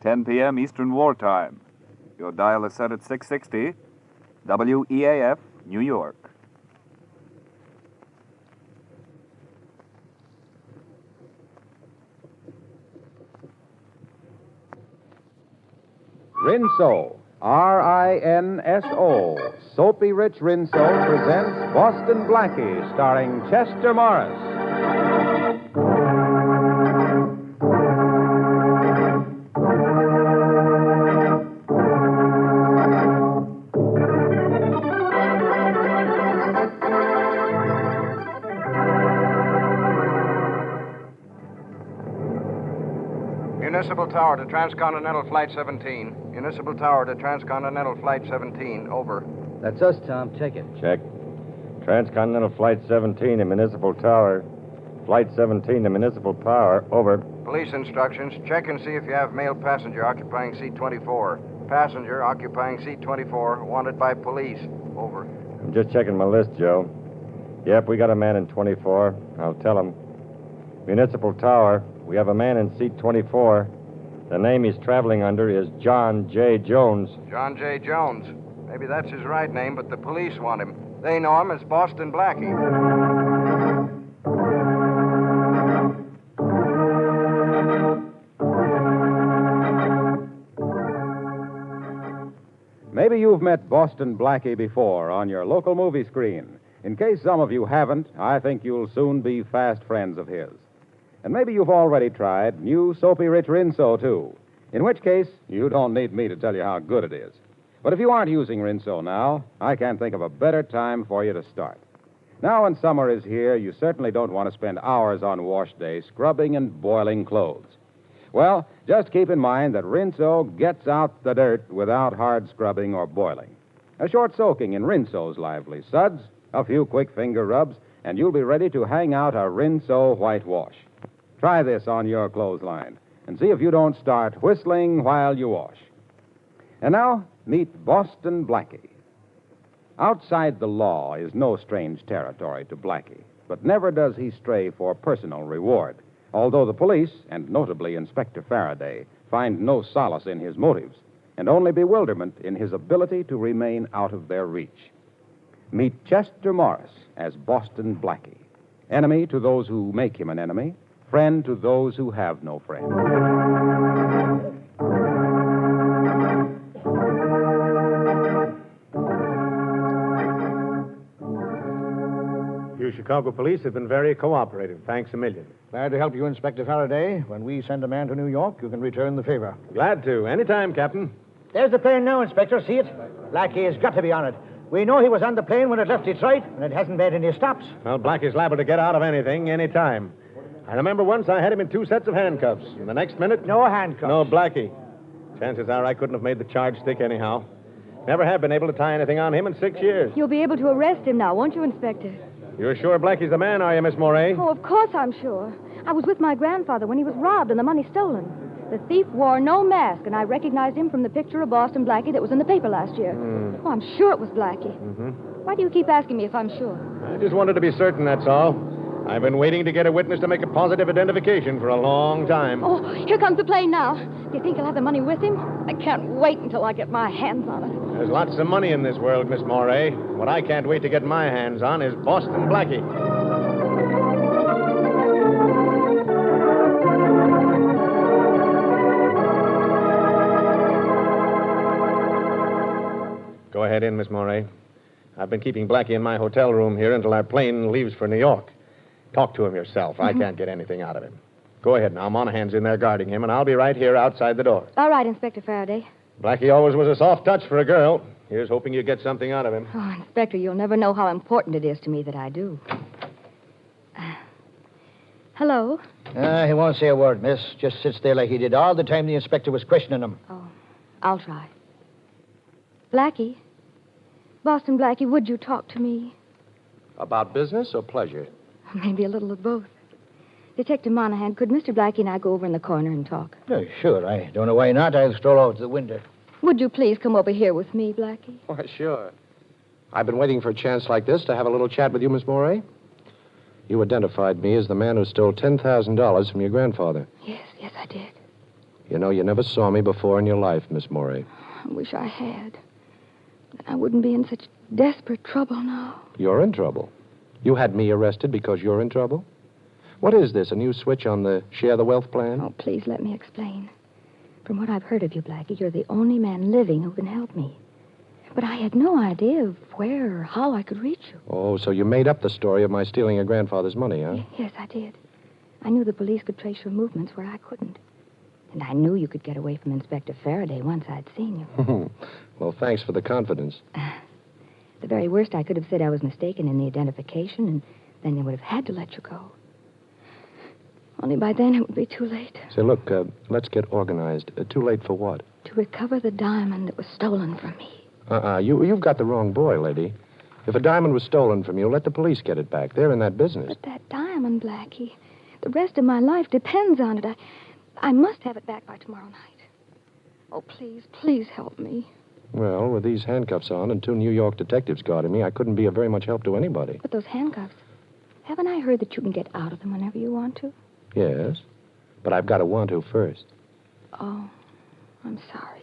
10 p.m. Eastern Wartime. Your dial is set at 660, WEAF, New York. Rinso, R-I-N-S-O, Soapy Rich Rinso presents Boston Blackie, starring Chester Morris. Municipal Tower to Transcontinental Flight 17. Municipal Tower to Transcontinental Flight 17. Over. That's us, Tom. Check it. Check. Transcontinental Flight 17 to Municipal Tower. Flight 17 to Municipal Tower. Over. Police instructions. Check and see if you have male passenger occupying seat 24. Passenger occupying seat 24. Wanted by police. Over. I'm just checking my list, Joe. Yep, we got a man in 24. I'll tell him. Municipal Tower. We have a man in seat 24. The name he's traveling under is John J. Jones. John J. Jones. Maybe that's his right name, but the police want him. They know him as Boston Blackie. Maybe you've met Boston Blackie before on your local movie screen. In case some of you haven't, I think you'll soon be fast friends of his. And maybe you've already tried new Soapy Rich Rinso, too. In which case, you don't need me to tell you how good it is. But if you aren't using Rinso now, I can't think of a better time for you to start. Now when summer is here, you certainly don't want to spend hours on wash day scrubbing and boiling clothes. Well, just keep in mind that Rinso gets out the dirt without hard scrubbing or boiling. A short soaking in Rinso's lively suds, a few quick finger rubs, and you'll be ready to hang out a Rinso whitewash. Try this on your clothesline and see if you don't start whistling while you wash. And now, meet Boston Blackie. Outside the law is no strange territory to Blackie, but never does he stray for personal reward, although the police, and notably Inspector Faraday, find no solace in his motives and only bewilderment in his ability to remain out of their reach. Meet Chester Morris as Boston Blackie, enemy to those who make him an enemy, friend to those who have no friend. You Chicago police have been very cooperative. Thanks a million. Glad to help you, Inspector Faraday. When we send a man to New York, you can return the favor. Glad to. Anytime, Captain. There's the plane now, Inspector. See it? Blackie has got to be on it. We know he was on the plane when it left Detroit, and it hasn't made any stops. Well, Blackie's liable to get out of anything, anytime. I remember once I had him in 2 sets of handcuffs, and the next minute... No handcuffs. No, Blackie. Chances are I couldn't have made the charge stick anyhow. Never have been able to tie anything on him in 6 years. You'll be able to arrest him now, won't you, Inspector? You're sure Blackie's the man, are you, Miss Moray? Oh, of course I'm sure. I was with my grandfather when he was robbed and the money stolen. The thief wore no mask, and I recognized him from the picture of Boston Blackie that was in the paper last year. Oh, I'm sure it was Blackie. Mm-hmm. Why do you keep asking me if I'm sure? I just wanted to be certain, that's all. I've been waiting to get a witness to make a positive identification for a long time. Oh, here comes the plane now. Do you think he'll have the money with him? I can't wait until I get my hands on it. There's lots of money in this world, Miss Moray. What I can't wait to get my hands on is Boston Blackie. Go ahead in, Miss Moray. I've been keeping Blackie in my hotel room here until our plane leaves for New York. Talk to him yourself. I can't get anything out of him. Go ahead now. Monahan's in there guarding him, and I'll be right here outside the door. All right, Inspector Faraday. Blackie always was a soft touch for a girl. Here's hoping you get something out of him. Oh, Inspector, you'll never know how important it is to me that I do. Hello? He won't say a word, miss. Just sits there like he did all the time the inspector was questioning him. Oh, I'll try. Blackie? Boston Blackie, would you talk to me? About business or pleasure? Maybe a little of both. Detective Monahan, could Mr. Blackie and I go over in the corner and talk? Oh, sure. I don't know why not. I'll stroll out to the window. Would you please come over here with me, Blackie? Why, sure. I've been waiting for a chance like this to have a little chat with you, Miss Moray. You identified me as the man who stole $10,000 from your grandfather. Yes, I did. You know, you never saw me before in your life, Miss Morey. I wish I had. Then I wouldn't be in such desperate trouble now. You're in trouble. You had me arrested because you're in trouble? What is this, a new switch on the share the wealth plan? Oh, please let me explain. From what I've heard of you, Blackie, you're the only man living who can help me. But I had no idea of where or how I could reach you. Oh, so you made up the story of my stealing your grandfather's money, huh? Yes, I did. I knew the police could trace your movements where I couldn't. And I knew you could get away from Inspector Faraday once I'd seen you. Well, thanks for the confidence. The very worst, I could have said I was mistaken in the identification, and then they would have had to let you go. Only by then it would be too late. Say, look, let's get organized. Too late for what? To recover the diamond that was stolen from me. You've got the wrong boy, lady. If a diamond was stolen from you, let the police get it back. They're in that business. But that diamond, Blackie, the rest of my life depends on it. I must have it back by tomorrow night. Oh, please help me. Well, with these handcuffs on and 2 New York detectives guarding me, I couldn't be of very much help to anybody. But those handcuffs, haven't I heard that you can get out of them whenever you want to? Yes, but I've got to want to first. Oh, I'm sorry.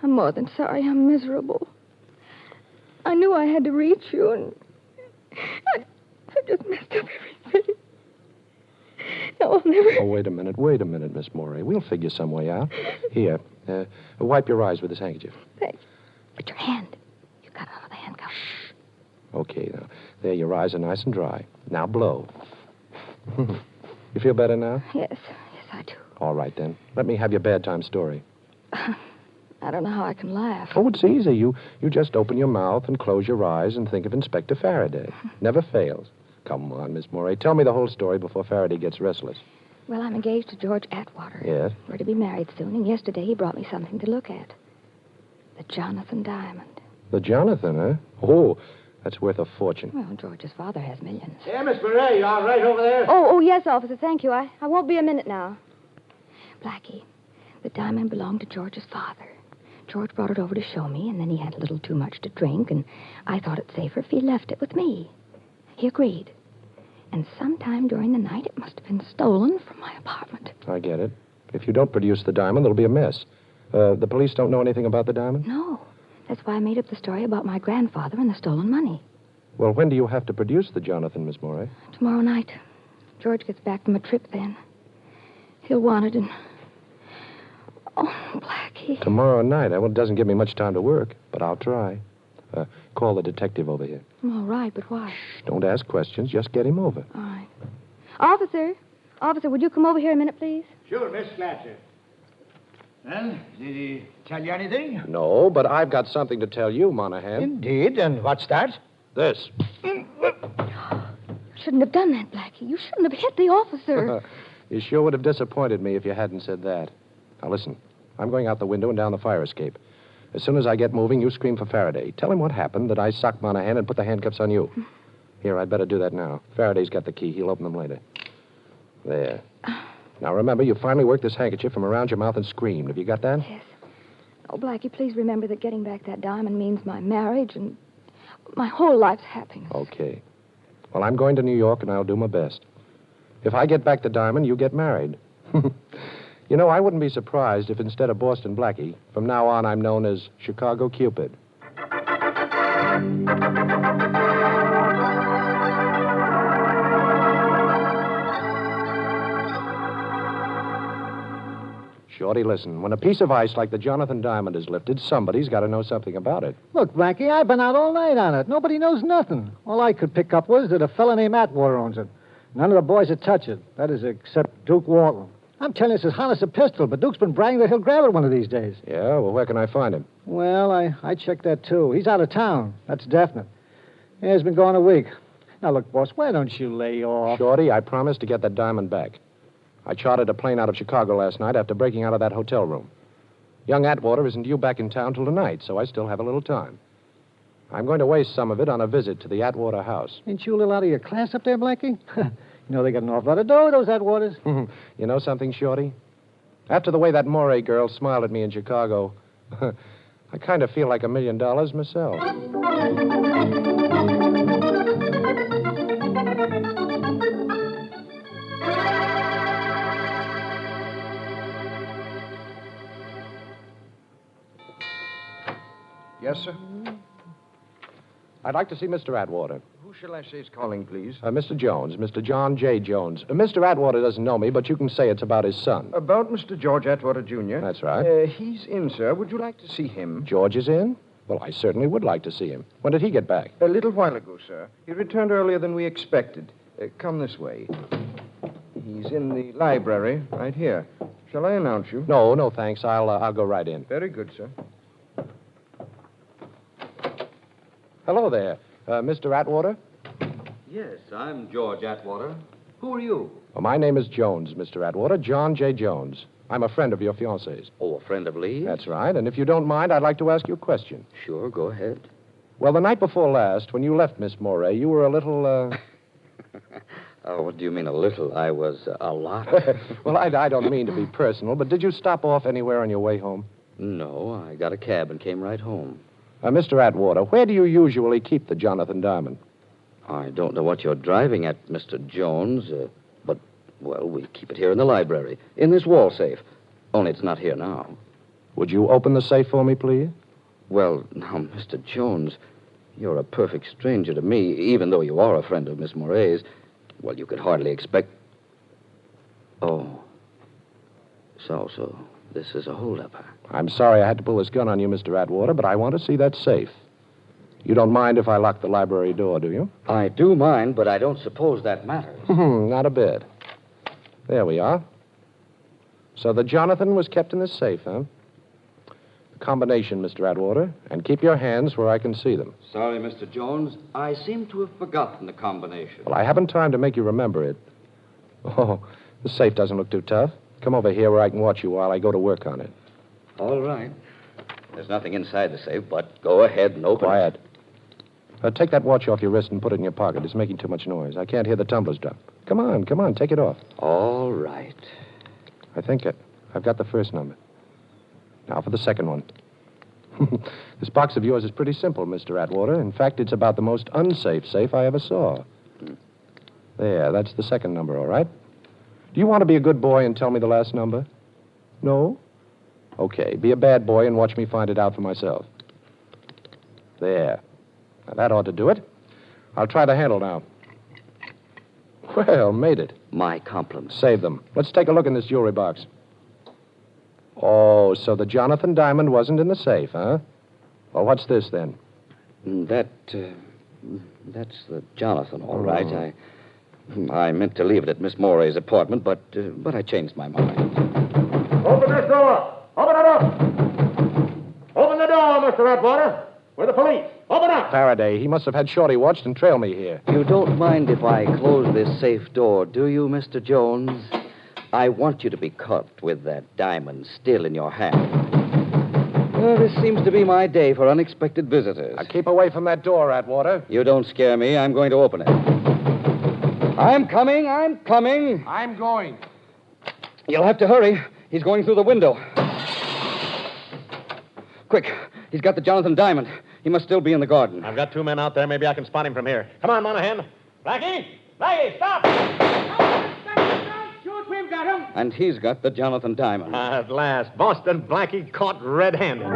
I'm more than sorry. I'm miserable. I knew I had to reach you, and I just messed up everything. Now I'll never... Oh, wait a minute, Miss Morey. We'll figure some way out. Here, wipe your eyes with this handkerchief. Thanks. But your hand. You got out of the handcuff. Okay, now, there, your eyes are nice and dry. Now blow. You feel better now? Yes, I do. All right, then. Let me have your bad time story. I don't know how I can laugh. Oh, it's easy. You just open your mouth and close your eyes and think of Inspector Faraday. Never fails. Come on, Miss Morey. Tell me the whole story before Faraday gets restless. Well, I'm engaged to George Atwater. Yes? We're to be married soon, and yesterday he brought me something to look at. The Jonathan diamond. The Jonathan, huh? Oh, that's worth a fortune. Well, George's father has millions. Yeah, Miss Murray, you all right over there? Oh, yes, officer, thank you. I won't be a minute now. Blackie, the diamond belonged to George's father. George brought it over to show me, and then he had a little too much to drink, and I thought it safer if he left it with me. He agreed. And sometime during the night, it must have been stolen from my apartment. I get it. If you don't produce the diamond, there'll be a mess. The police don't know anything about the diamond? No. That's why I made up the story about my grandfather and the stolen money. Well, when do you have to produce the Jonathan, Miss Morey? Tomorrow night. George gets back from a trip then. He'll want it, and... Oh, Blackie. Tomorrow night? Well, it doesn't give me much time to work, but I'll try. Call the detective over here. All right, but why? Shh, don't ask questions. Just get him over. All right. Officer, would you come over here a minute, please? Sure, Miss Fletcher. Well, did he tell you anything? No, but I've got something to tell you, Monahan. Indeed, and what's that? This. You shouldn't have done that, Blackie. You shouldn't have hit the officer. You sure would have disappointed me if you hadn't said that. Now, listen. I'm going out the window and down the fire escape. As soon as I get moving, you scream for Faraday. Tell him what happened, that I socked Monahan and put the handcuffs on you. Here, I'd better do that now. Faraday's got the key. He'll open them later. There. Now, remember, you finally worked this handkerchief from around your mouth and screamed. Have you got that? Yes. Oh, Blackie, please remember that getting back that diamond means my marriage and my whole life's happiness. Okay. Well, I'm going to New York, and I'll do my best. If I get back the diamond, you get married. You know, I wouldn't be surprised if instead of Boston Blackie, from now on I'm known as Chicago Cupid. Shorty, listen. When a piece of ice like the Jonathan diamond is lifted, somebody's got to know something about it. Look, Blackie, I've been out all night on it. Nobody knows nothing. All I could pick up was that a fella named Atwater owns it. None of the boys would touch it. That is, except Duke Walton. I'm telling you, it's as hot as a pistol, but Duke's been bragging that he'll grab it one of these days. Yeah? Well, where can I find him? Well, I checked that, too. He's out of town. That's definite. Yeah, he's been gone a week. Now, look, boss, why don't you lay off? Shorty, I promised to get that diamond back. I chartered a plane out of Chicago last night after breaking out of that hotel room. Young Atwater isn't due back in town till tonight, so I still have a little time. I'm going to waste some of it on a visit to the Atwater house. Ain't you a little out of your class up there, Blackie? You know they got an awful lot of dough, those Atwaters. You know something, Shorty? After the way that Morey girl smiled at me in Chicago, I kind of feel like $1 million myself. Yes, sir? I'd like to see Mr. Atwater. Who shall I say is calling, please? Mr. Jones, Mr. John J. Jones. Mr. Atwater doesn't know me, but you can say it's about his son. About Mr. George Atwater, Jr.? That's right. He's in, sir. Would you like to see him? George is in? Well, I certainly would like to see him. When did he get back? A little while ago, sir. He returned earlier than we expected. Come this way. He's in the library, right here. Shall I announce you? No, thanks. I'll go right in. Very good, sir. Hello there. Mr. Atwater? Yes, I'm George Atwater. Who are you? Well, my name is Jones, Mr. Atwater. John J. Jones. I'm a friend of your fiancée's. Oh, a friend of Lee's? That's right. And if you don't mind, I'd like to ask you a question. Sure, go ahead. Well, the night before last, when you left Miss Moray, you were a little, Oh, what do you mean, a little? I was a lot. Well, I don't mean to be personal, but did you stop off anywhere on your way home? No, I got a cab and came right home. Mr. Atwater, where do you usually keep the Jonathan Diamond? I don't know what you're driving at, Mr. Jones, but, well, we keep it here in the library, in this wall safe. Only it's not here now. Would you open the safe for me, please? Well, now, Mr. Jones, you're a perfect stranger to me, even though you are a friend of Miss Moray's. Well, you could hardly expect... Oh. So this is a holdup, huh? I'm sorry I had to pull this gun on you, Mr. Atwater, but I want to see that safe. You don't mind if I lock the library door, do you? I do mind, but I don't suppose that matters. Not a bit. There we are. So the Jonathan was kept in the safe, huh? The combination, Mr. Atwater, and keep your hands where I can see them. Sorry, Mr. Jones. I seem to have forgotten the combination. Well, I haven't time to make you remember it. Oh, the safe doesn't look too tough. Come over here where I can watch you while I go to work on it. All right. There's nothing inside the safe, but go ahead and open Quiet. it. Take that watch off your wrist and put it in your pocket. It's making too much noise. I can't hear the tumblers drop. Come on, take it off. All right. I think I've got the first number. Now for the second one. This box of yours is pretty simple, Mr. Atwater. In fact, it's about the most unsafe safe I ever saw. There, that's the second number, all right? Do you want to be a good boy and tell me the last number? No? Okay, be a bad boy and watch me find it out for myself. There. Now, that ought to do it. I'll try the handle now. Well, made it. My compliments. Save them. Let's take a look in this jewelry box. Oh, so the Jonathan Diamond wasn't in the safe, huh? Well, what's this, then? That's the Jonathan, all right. I meant to leave it at Miss Moray's apartment, but I changed my mind. Open this door. Open it up. Open the door, Mr. Atwater. We're the police. Open up. Faraday, he must have had Shorty watched and trailed me here. You don't mind if I close this safe door, do you, Mr. Jones? I want you to be caught with that diamond still in your hand. Well, this seems to be my day for unexpected visitors. Now, keep away from that door, Atwater. You don't scare me. I'm going to open it. I'm coming. I'm going. You'll have to hurry. He's going through the window. Quick. He's got the Jonathan Diamond. He must still be in the garden. I've got 2 men out there. Maybe I can spot him from here. Come on, Monahan. Blackie! Blackie, stop! Shoot, we've got him. And he's got the Jonathan Diamond. At last. Boston Blackie caught red-handed.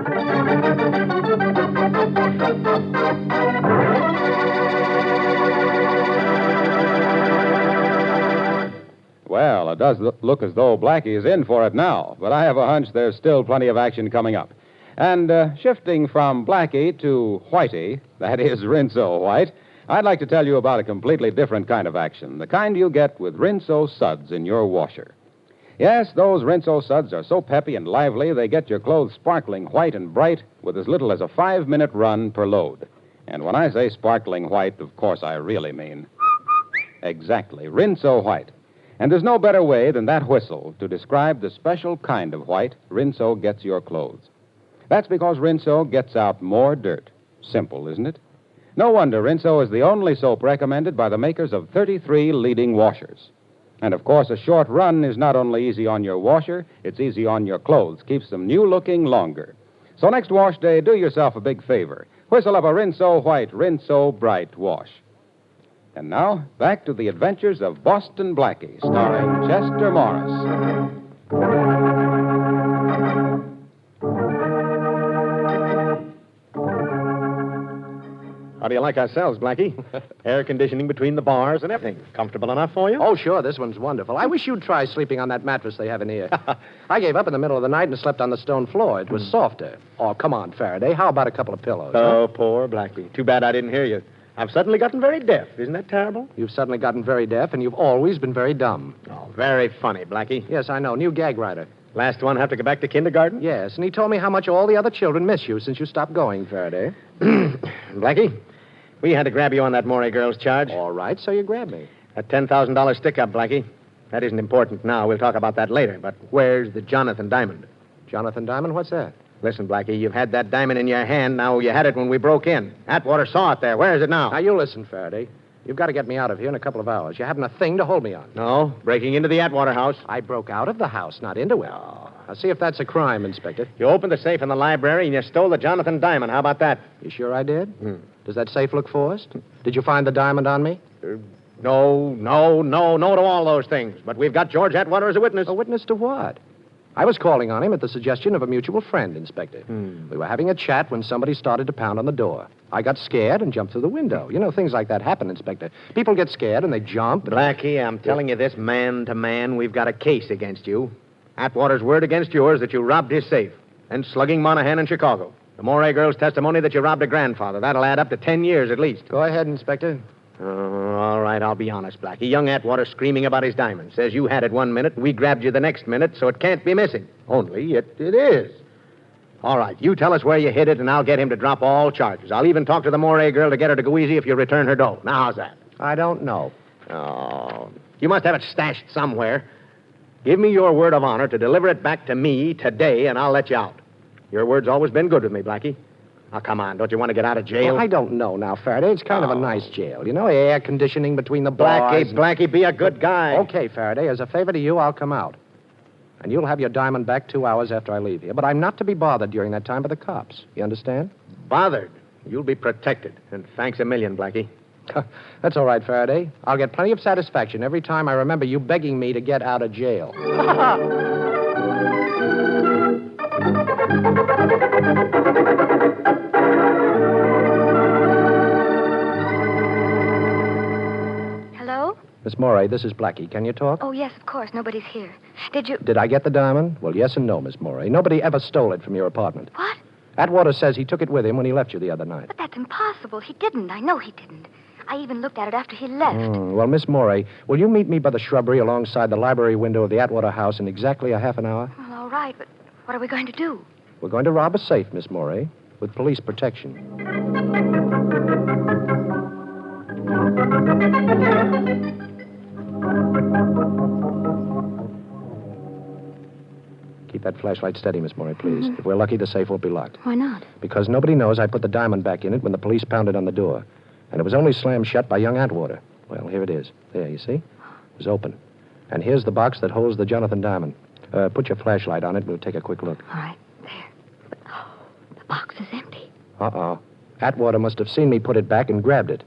Well, it does look as though Blackie is in for it now, but I have a hunch there's still plenty of action coming up. And shifting from Blackie to Whitey, that is Rinso White, I'd like to tell you about a completely different kind of action, the kind you get with Rinso suds in your washer. Yes, those Rinso suds are so peppy and lively, they get your clothes sparkling white and bright with as little as a 5-minute run per load. And when I say sparkling white, of course I really mean exactly, Rinso White. And there's no better way than that whistle to describe the special kind of white Rinso gets your clothes. That's because Rinso gets out more dirt. Simple, isn't it? No wonder Rinso is the only soap recommended by the makers of 33 leading washers. And, of course, a short run is not only easy on your washer, it's easy on your clothes, keeps them new-looking longer. So next wash day, do yourself a big favor. Whistle up a Rinso White, Rinso Bright wash. And now, back to the adventures of Boston Blackie, starring Chester Morris. How do you like ourselves, Blackie? Air conditioning between the bars and everything. Comfortable enough for you? Oh, sure, this one's wonderful. I wish you'd try sleeping on that mattress they have in here. I gave up in the middle of the night and slept on the stone floor. It was softer. Oh, come on, Faraday. How about a couple of pillows? Oh, poor Blackie. Too bad I didn't hear you. I've suddenly gotten very deaf. Isn't that terrible? You've suddenly gotten very deaf, and you've always been very dumb. Oh, very funny, Blackie. Yes, I know. New gag writer. Last one have to go back to kindergarten? Yes, and he told me how much all the other children miss you since you stopped going, Faraday. Blackie, we had to grab you on that Morey girl's charge. All right, so you grabbed me. That $10,000 stick-up, Blackie. That isn't important now. We'll talk about that later. But where's the Jonathan diamond? Jonathan Diamond, what's that? Listen, Blackie, you've had that diamond in your hand. Now you had it when we broke in. Atwater saw it there. Where is it now? Now, you listen, Faraday. You've got to get me out of here in a couple of hours. You haven't a thing to hold me on. No, breaking into the Atwater house. I broke out of the house, not into it. Oh. Now, see if that's a crime, Inspector. You opened the safe in the library and you stole the Jonathan diamond. How about that? You sure I did? Does that safe look forced? Did you find the diamond on me? No to all those things. But we've got George Atwater as a witness. A witness to what? I was calling on him at the suggestion of a mutual friend, Inspector. We were having a chat when somebody started to pound on the door. I got scared and jumped through the window. You know, things like that happen, Inspector. People get scared and they jump. Blackie, I'm telling you this man to man, we've got a case against you. Atwater's word against yours that you robbed his safe. And slugging Monahan in Chicago. The Morey girl's testimony that you robbed her grandfather. That'll add up to 10 years at least. Go ahead, Inspector. All right, I'll be honest, Blackie. Young Atwater screaming about his diamond. Says you had it 1 minute, and we grabbed you the next minute, so it can't be missing. Only it is. All right, you tell us where you hid it, and I'll get him to drop all charges. I'll even talk to the Morey girl to get her to go easy if you return her dough. Now, how's that? I don't know. Oh, you must have it stashed somewhere. Give me your word of honor to deliver it back to me today, and I'll let you out. Your word's always been good with me, Blackie. Now, come on. Don't you want to get out of jail? Well, I don't know now, Faraday. It's kind of a nice jail. You know, air conditioning between the bars. Blackie, be a good guy. Okay, Faraday. As a favor to you, I'll come out. And you'll have your diamond back 2 hours after I leave here. But I'm not to be bothered during that time by the cops. You understand? Bothered? You'll be protected. And thanks a million, Blackie. That's all right, Faraday. I'll get plenty of satisfaction every time I remember you begging me to get out of jail. Hello? Miss Morey, this is Blackie. Can you talk? Oh, yes, of course. Nobody's here. Did you... Did I get the diamond? Well, yes and no, Miss Morey. Nobody ever stole it from your apartment. What? Atwater says he took it with him when he left you the other night. But that's impossible. He didn't. I know he didn't. I even looked at it after he left. Well, Miss Morey, will you meet me by the shrubbery alongside the library window of the Atwater house in exactly a half an hour? Well, all right, but what are we going to do? We're going to rob a safe, Miss Morey, with police protection. Keep that flashlight steady, Miss Morey, please. If we're lucky, the safe won't be locked. Why not? Because nobody knows I put the diamond back in it when the police pounded on the door. And it was only slammed shut by young Atwater. Well, here it is. There, you see? It was open. And here's the box that holds the Jonathan diamond. Put your flashlight on it and we'll take a quick look. All right, there. But, the box is empty. Uh-oh. Atwater must have seen me put it back and grabbed it.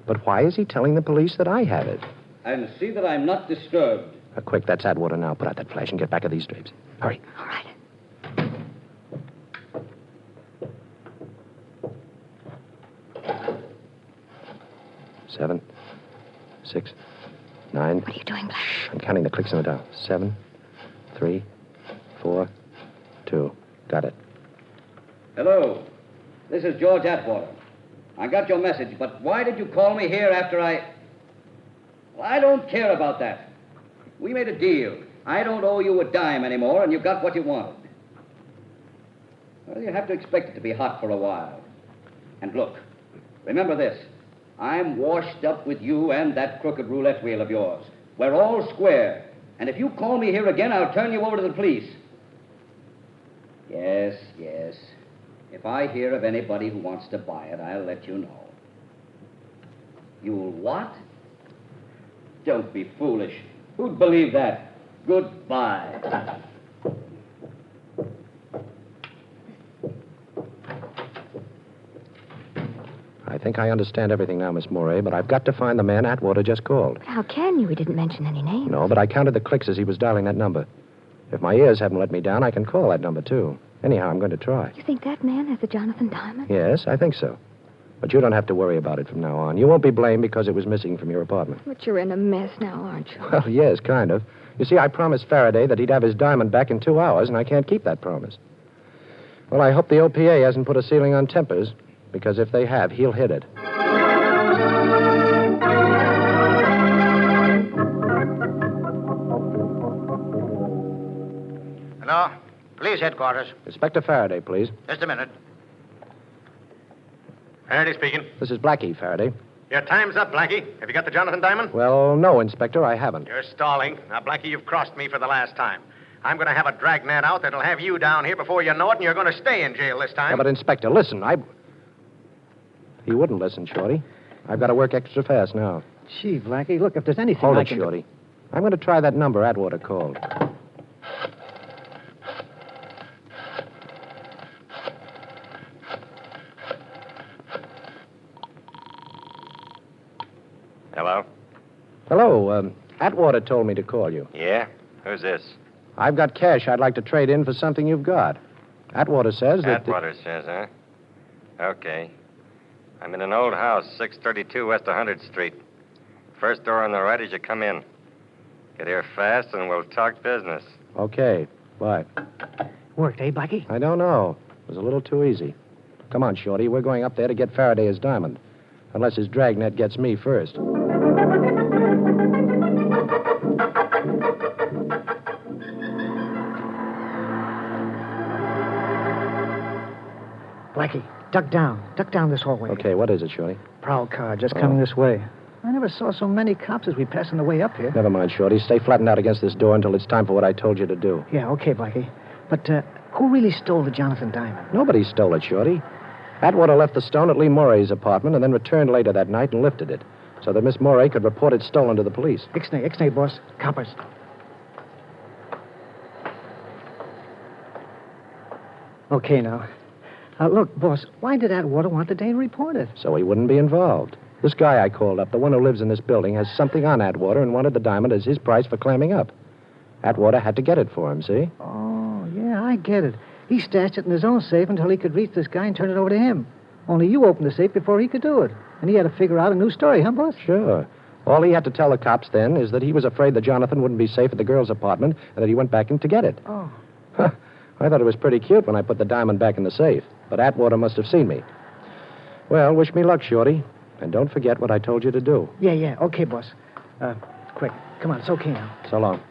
But why is he telling the police that I have it? And see that I'm not disturbed. Quick, that's Atwater now. Put out that flash and get back of these drapes. Hurry. All right. 7, 6, 9. What are you doing, Black? I'm counting the clicks on the dial. 7, 3, 4, 2. Got it. Hello. This is George Atwater. I got your message, but why did you call me here after I... Well, I don't care about that. We made a deal. I don't owe you a dime anymore, and you got what you wanted. Well, you have to expect it to be hot for a while. And look, remember this. I'm washed up with you and that crooked roulette wheel of yours. We're all square. And if you call me here again, I'll turn you over to the police. Yes. If I hear of anybody who wants to buy it, I'll let you know. You'll what? Don't be foolish. Who'd believe that? Goodbye. I think I understand everything now, Miss Morey, but I've got to find the man Atwater just called. How can you? He didn't mention any names. No, but I counted the clicks as he was dialing that number. If my ears haven't let me down, I can call that number, too. Anyhow, I'm going to try. You think that man has the Jonathan diamond? Yes, I think so. But you don't have to worry about it from now on. You won't be blamed because it was missing from your apartment. But you're in a mess now, aren't you? Well, yes, kind of. You see, I promised Faraday that he'd have his diamond back in 2 hours, and I can't keep that promise. Well, I hope the OPA hasn't put a ceiling on tempers, because if they have, he'll hit it. Hello? Police headquarters. Inspector Faraday, please. Just a minute. Faraday speaking. This is Blackie, Faraday. Your time's up, Blackie. Have you got the Jonathan Diamond? Well, no, Inspector, I haven't. You're stalling. Now, Blackie, you've crossed me for the last time. I'm going to have a dragnet out that'll have you down here before you know it, and you're going to stay in jail this time. Yeah, but, Inspector, listen, He wouldn't listen, Shorty. I've got to work extra fast now. Gee, Blackie, look, if there's anything Hold I it, can Shorty. I'm going to try that number Atwater called. Hello? Hello, Atwater told me to call you. Yeah? Who's this? I've got cash I'd like to trade in for something you've got. Atwater says that... Atwater says, huh? Okay. I'm in an old house, 632 West 100th Street. First door on the right as you come in. Get here fast and we'll talk business. Okay, bye. Worked, eh, Blackie? I don't know. It was a little too easy. Come on, Shorty. We're going up there to get Faraday his diamond. Unless his dragnet gets me first. Blackie, duck down. Duck down this hallway. Okay, what is it, Shorty? Prowl car, just coming this way. I never saw so many cops as we pass on the way up here. Never mind, Shorty. Stay flattened out against this door until it's time for what I told you to do. Yeah, okay, Blackie. But who really stole the Jonathan Diamond? Nobody stole it, Shorty. Atwater left the stone at Lee Moray's apartment and then returned later that night and lifted it so that Miss Moray could report it stolen to the police. Ixnay, boss. Coppers. Okay, now. Look, boss, why did Atwater want the Dane reported? So he wouldn't be involved. This guy I called up, the one who lives in this building, has something on Atwater and wanted the diamond as his price for clamming up. Atwater had to get it for him, see? Oh, yeah, I get it. He stashed it in his own safe until he could reach this guy and turn it over to him. Only you opened the safe before he could do it. And he had to figure out a new story, huh, boss? Sure. All he had to tell the cops then is that he was afraid that Jonathan wouldn't be safe at the girl's apartment and that he went back in to get it. Oh. Huh. I thought it was pretty cute when I put the diamond back in the safe, but Atwater must have seen me. Well, wish me luck, Shorty. And don't forget what I told you to do. Yeah. Okay, boss. Quick. Come on, it's okay now. So long.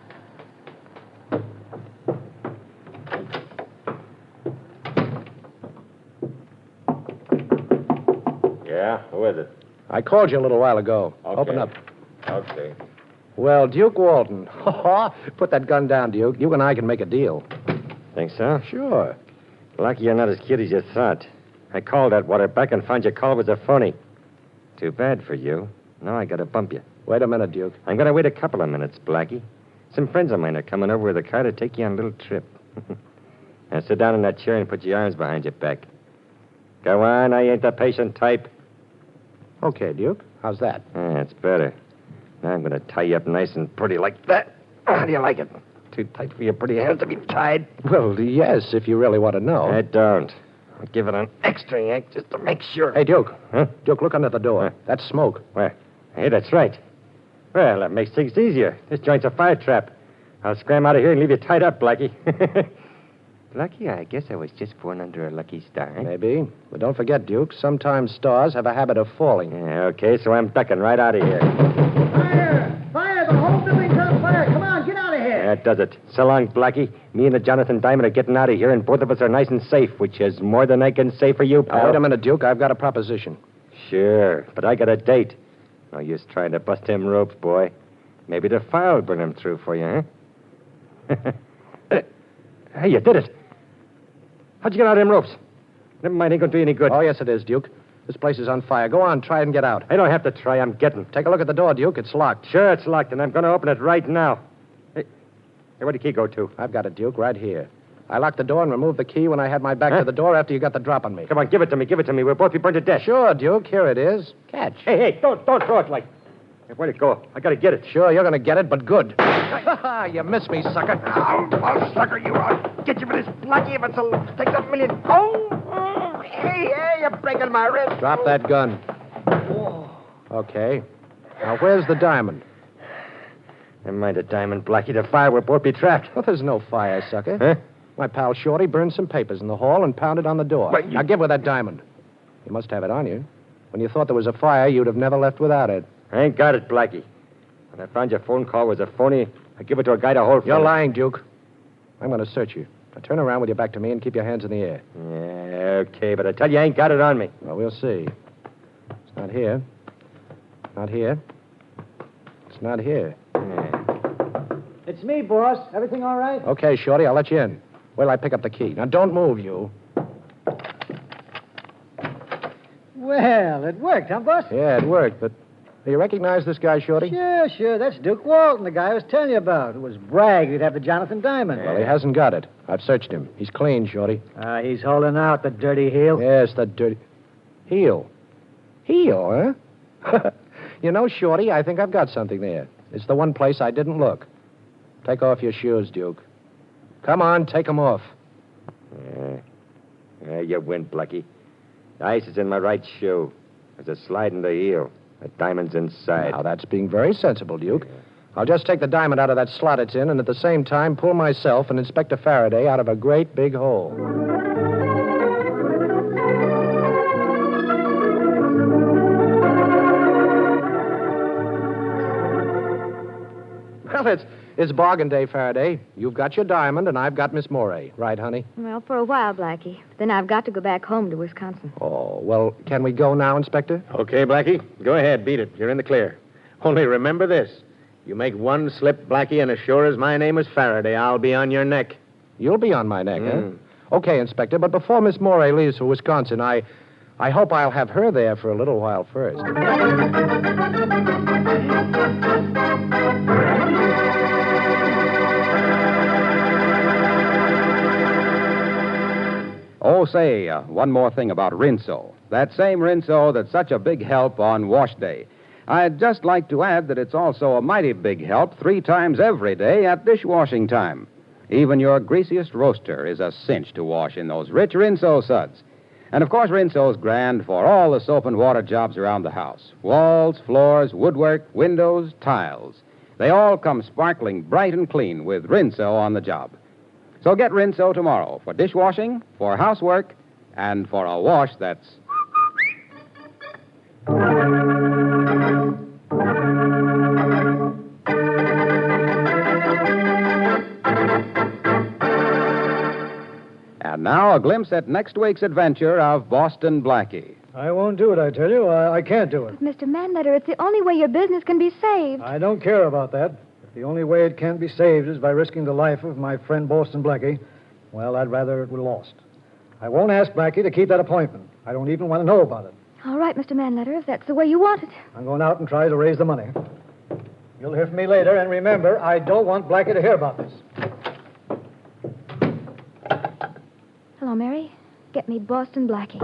Yeah? Who is it? I called you a little while ago. Okay. Open up. Okay. Well, Duke Walton. Put that gun down, Duke. You and I can make a deal. Think so? Sure. Lucky you're not as cute as you thought. I called Atwater back and found your call was a phony. Too bad for you. Now I gotta bump you. Wait a minute, Duke. I'm gonna wait a couple of minutes, Blackie. Some friends of mine are coming over with a car to take you on a little trip. Now sit down in that chair and put your arms behind your back. Go on, I ain't the patient type. Okay, Duke. How's that? That's better. Now I'm gonna tie you up nice and pretty like that. How do you like it? Too tight for your pretty hands to be tied? Well, yes, if you really want to know. I don't. I'll give it an extra yank just to make sure. Hey, Duke. Huh? Duke, look under the door. Huh? That's smoke. Where? Hey, that's right. Well, that makes things easier. This joint's a fire trap. I'll scram out of here and leave you tied up, Blackie. Blackie, I guess I was just born under a lucky star. Maybe. But don't forget, Duke, sometimes stars have a habit of falling. Yeah, okay, so I'm ducking right out of here. Fire! Fire! The whole building's on fire! Come on, get out of here! That does it. So long, Blackie. Me and the Jonathan Diamond are getting out of here, and both of us are nice and safe, which is more than I can say for you, pal. Now, wait a minute, Duke. I've got a proposition. Sure, but I got a date. No use trying to bust them ropes, boy. Maybe the file will bring them through for you, huh? Hey, you did it. How'd you get out of them ropes? Never mind, ain't gonna do you any good. Oh, yes, it is, Duke. This place is on fire. Go on, try and get out. I don't have to try, I'm getting. Take a look at the door, Duke. It's locked. Sure, it's locked, and I'm gonna open it right now. Hey, where'd the key go to? I've got it, Duke, right here. I locked the door and removed the key when I had my back to the door after you got the drop on me. Come on, give it to me, give it to me. We'll both be burned to death. Sure, Duke. Here it is. Catch. Hey, don't throw it like... Hey, where'd it go? I gotta get it. Sure, you're going to get it, but good. You missed me, sucker. I'll sucker you. I'll get you for this, Blackie, if it's a... Take a million. Oh! Hey, you're breaking my wrist. Drop that gun. Okay. Now, where's the diamond? Never mind the diamond, Blackie. The fire will both be trapped. Well, there's no fire, sucker. Huh? My pal Shorty burned some papers in the hall and pounded on the door. But you- Now, give her that diamond. You must have it on you. When you thought there was a fire, you'd have never left without it. I ain't got it, Blackie. When I found your phone call was a phony, I give it to a guy to hold for You're me. lying, Duke. I'm going to search you. Now, turn around with your back to me and keep your hands in the air. Yeah, okay, but I tell you, I ain't got it on me. Well, we'll see. It's not here. Not here. It's not here. It's me, boss. Everything all right? Okay, Shorty, I'll let you in. Wait till I pick up the key. Now, don't move, you. Well, it worked, huh, boss? Yeah, it worked, but do you recognize this guy, Shorty? Sure. That's Duke Walton, the guy I was telling you about. It was bragged he'd have the Jonathan Diamond. Well, he hasn't got it. I've searched him. He's clean, Shorty. He's holding out, the dirty heel. Yes, that dirty... Heel. Heel, huh? You know, Shorty, I think I've got something there. It's the one place I didn't look. Take off your shoes, Duke. Come on, take them off. Yeah, you win, Blackie. The ice is in my right shoe. There's a slide in the heel. The diamond's inside. Now, that's being very sensible, Duke. I'll just take the diamond out of that slot it's in and at the same time pull myself and Inspector Faraday out of a great big hole. Well, it's bargain day, Faraday. You've got your diamond, and I've got Miss Morey. Right, honey? Well, for a while, Blackie. Then I've got to go back home to Wisconsin. Oh, well, can we go now, Inspector? Okay, Blackie. Go ahead. Beat it. You're in the clear. Only remember this. You make one slip, Blackie, and as sure as my name is Faraday, I'll be on your neck. You'll be on my neck, huh? Okay, Inspector, but before Miss Morey leaves for Wisconsin, I hope I'll have her there for a little while first. Oh, say, one more thing about Rinso. That same Rinso that's such a big help on wash day. I'd just like to add that it's also a mighty big help 3 times every day at dishwashing time. Even your greasiest roaster is a cinch to wash in those rich Rinso suds. And, of course, Rinso's grand for all the soap and water jobs around the house. Walls, floors, woodwork, windows, tiles. They all come sparkling bright and clean with Rinso on the job. So get Rinso tomorrow for dishwashing, for housework, and for a wash that's... And now a glimpse at next week's adventure of Boston Blackie. I won't do it, I tell you. I can't do it. Mr. Manletter, it's the only way your business can be saved. I don't care about that. If the only way it can be saved is by risking the life of my friend Boston Blackie, well, I'd rather it were lost. I won't ask Blackie to keep that appointment. I don't even want to know about it. All right, Mr. Manletter, if that's the way you want it. I'm going out and try to raise the money. You'll hear from me later, and remember, I don't want Blackie to hear about this. Hello, Mary. Get me Boston Blackie.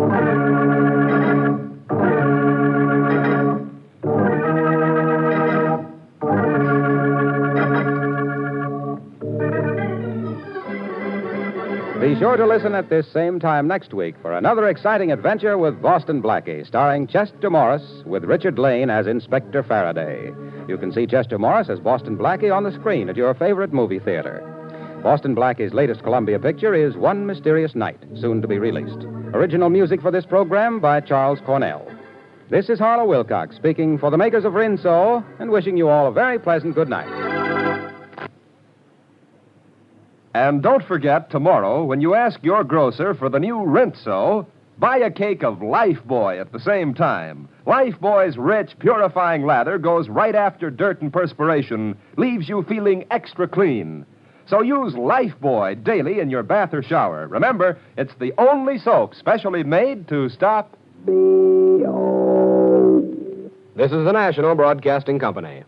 Be sure to listen at this same time next week for another exciting adventure with Boston Blackie, starring Chester Morris with Richard Lane as Inspector Faraday. You can see Chester Morris as Boston Blackie on the screen at your favorite movie theater. Boston Blackie's latest Columbia picture is One Mysterious Night, soon to be released. Original music for this program by Charles Cornell. This is Harlow Wilcox speaking for the makers of Rinso and wishing you all a very pleasant good night. And don't forget, tomorrow, when you ask your grocer for the new Rinso, buy a cake of Lifebuoy at the same time. Lifebuoy's rich, purifying lather goes right after dirt and perspiration, leaves you feeling extra clean. So use Lifebuoy daily in your bath or shower. Remember, it's the only soap specially made to stop... This is the National Broadcasting Company.